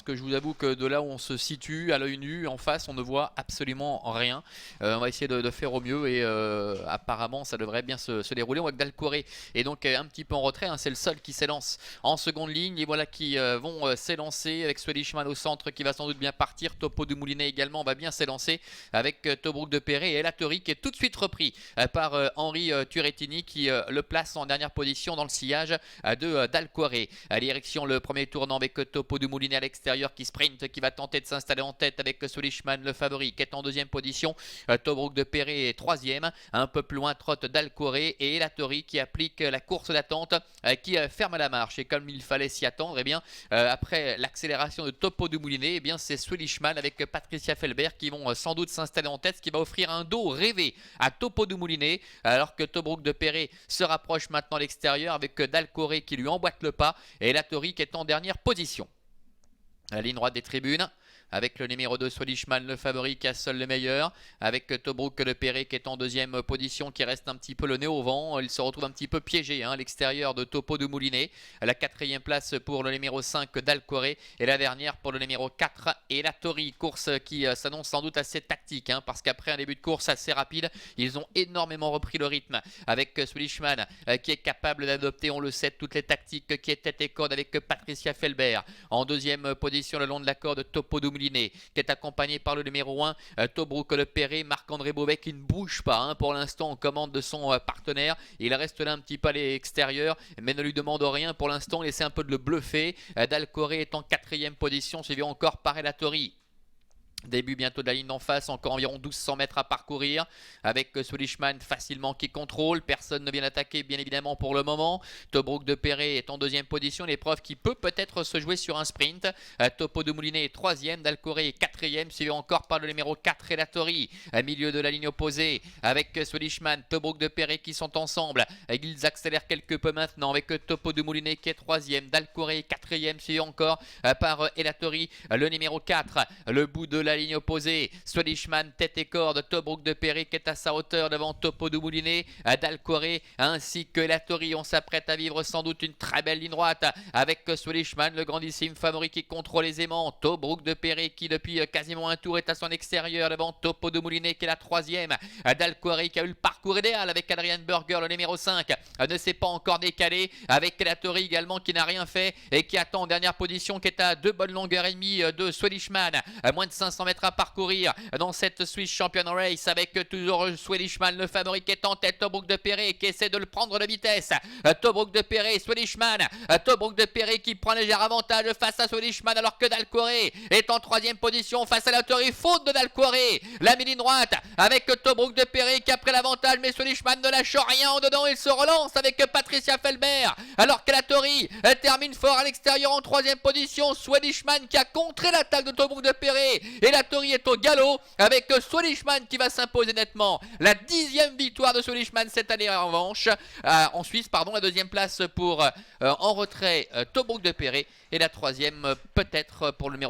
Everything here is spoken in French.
que je vous avoue que de là où on se situe à l'œil nu en face on ne voit absolument rien. On va essayer de faire au mieux et apparemment ça devrait bien se dérouler. On voit que Dalcoré est donc un petit peu en retrait, hein. C'est le seul qui s'élance en seconde ligne et voilà qui vont s'élancer avec Swedichman au centre qui va sans doute bien partir. Topo du Moulinet également va bien s'élancer avec Tobruk de Perret et Latori qui est tout de suite repris par Henri Turrettini qui le place en dernière position dans le sillage de Dalcoré. À direction le premier tournant avec Topo du Moulinet à l'extérieur qui sprint, qui va tenter de s'installer en tête avec Swedichman le favori qui est en deuxième position. Tobruk de Perret est troisième, un peu plus loin trotte Dalcoré et Latori qui applique la course d'attente qui ferme la marche et comme il fallait s'y attendre, et bien après l'accélération de Topo du Moulinet, et bien c'est Swedichman avec Patricia Felbert qui vont sans doute s'installer en tête, ce qui va offrir un dos rêvé à Topo du Moulinet alors que Tobruk de Perret se rapproche maintenant à l'extérieur avec Dalcoré qui lui emboîte le pas et Latori qui est en dernière position. La ligne droite des tribunes avec le numéro 2 Swedichman le favori qui a seul le meilleur, avec Tobruk de Perret qui est en deuxième position, qui reste un petit peu le nez au vent. Il se retrouve un petit peu piégé à l'extérieur de Topo du Moulinet. La quatrième place pour le numéro 5 Dalcoré et la dernière pour le numéro 4 et Latori. Course qui s'annonce sans doute assez tactique parce qu'après un début de course assez rapide, ils ont énormément repris le rythme avec Swedichman qui est capable d'adopter, on le sait, toutes les tactiques qui est tête et corde avec Patricia Felbert. En deuxième position le long de la corde Topo du Moulinet qui est accompagné par le numéro 1 Tobruk de Perret. Marc-André Beauvais qui ne bouge pas pour l'instant en commande de son partenaire. Il reste là un petit peu à l'extérieur mais ne lui demande rien pour l'instant, il essaie un peu de le bluffer. Dalcoré est en quatrième position suivi encore par Latori. Début bientôt de la ligne d'en face, encore environ 1200 mètres à parcourir avec Swedichman facilement qui contrôle. Personne ne vient attaquer bien évidemment pour le moment. Tobruk de Perret est en deuxième position, l'épreuve qui peut peut-être se jouer sur un sprint. Topo du Moulinet est troisième, Dalcoré est quatrième, suivi encore par le numéro 4 et Latori. À milieu de la ligne opposée avec Swedichman, Tobruk de Perret qui sont ensemble. Ils accélèrent quelque peu maintenant avec Topo du Moulinet qui est troisième, Dalcoré est quatrième, suivi encore par Latori, le numéro 4. Le bout de la ligne opposée, Swedichman tête et corde, Tobruk de Perret qui est à sa hauteur devant Topo du Moulinet, Dalcoré ainsi que Latori. On s'apprête à vivre sans doute une très belle ligne droite avec Swedichman le grandissime favori qui contrôle aisément. Tobruk de Perret qui depuis quasiment un tour est à son extérieur devant Topo du Moulinet qui est la troisième. Dalcoré qui a eu le parcours idéal avec Adrian Burger le numéro 5 ne s'est pas encore décalé, avec Latori également qui n'a rien fait et qui attend en dernière position, qui est à 2 bonnes longueurs et demie de Swedichman. Moins de 500 mètres à parcourir dans cette Swiss Champion Race avec toujours Swedichman le favori qui est en tête. Tobruk de Perret qui essaie de le prendre de vitesse. Tobruk de Perret, Swedichman, Tobruk de Perret qui prend un léger avantage face à Swedichman alors que Dalcoré est en troisième position face à Latori. Faute de Dalcoré, la ligne droite avec Tobruk de Perret qui a pris l'avantage mais Swedichman ne lâche rien en dedans. Il se relance avec Patricia Felbert alors que Latori termine fort à l'extérieur en troisième position. Swedichman qui a contré l'attaque de Tobruk de Perret et Latori est au galop avec Swedichman qui va s'imposer nettement. La 10e victoire de Swedichman cette année en revanche en Suisse, pardon. La deuxième place pour en retrait Tobruk de Perret et la troisième peut-être pour le numéro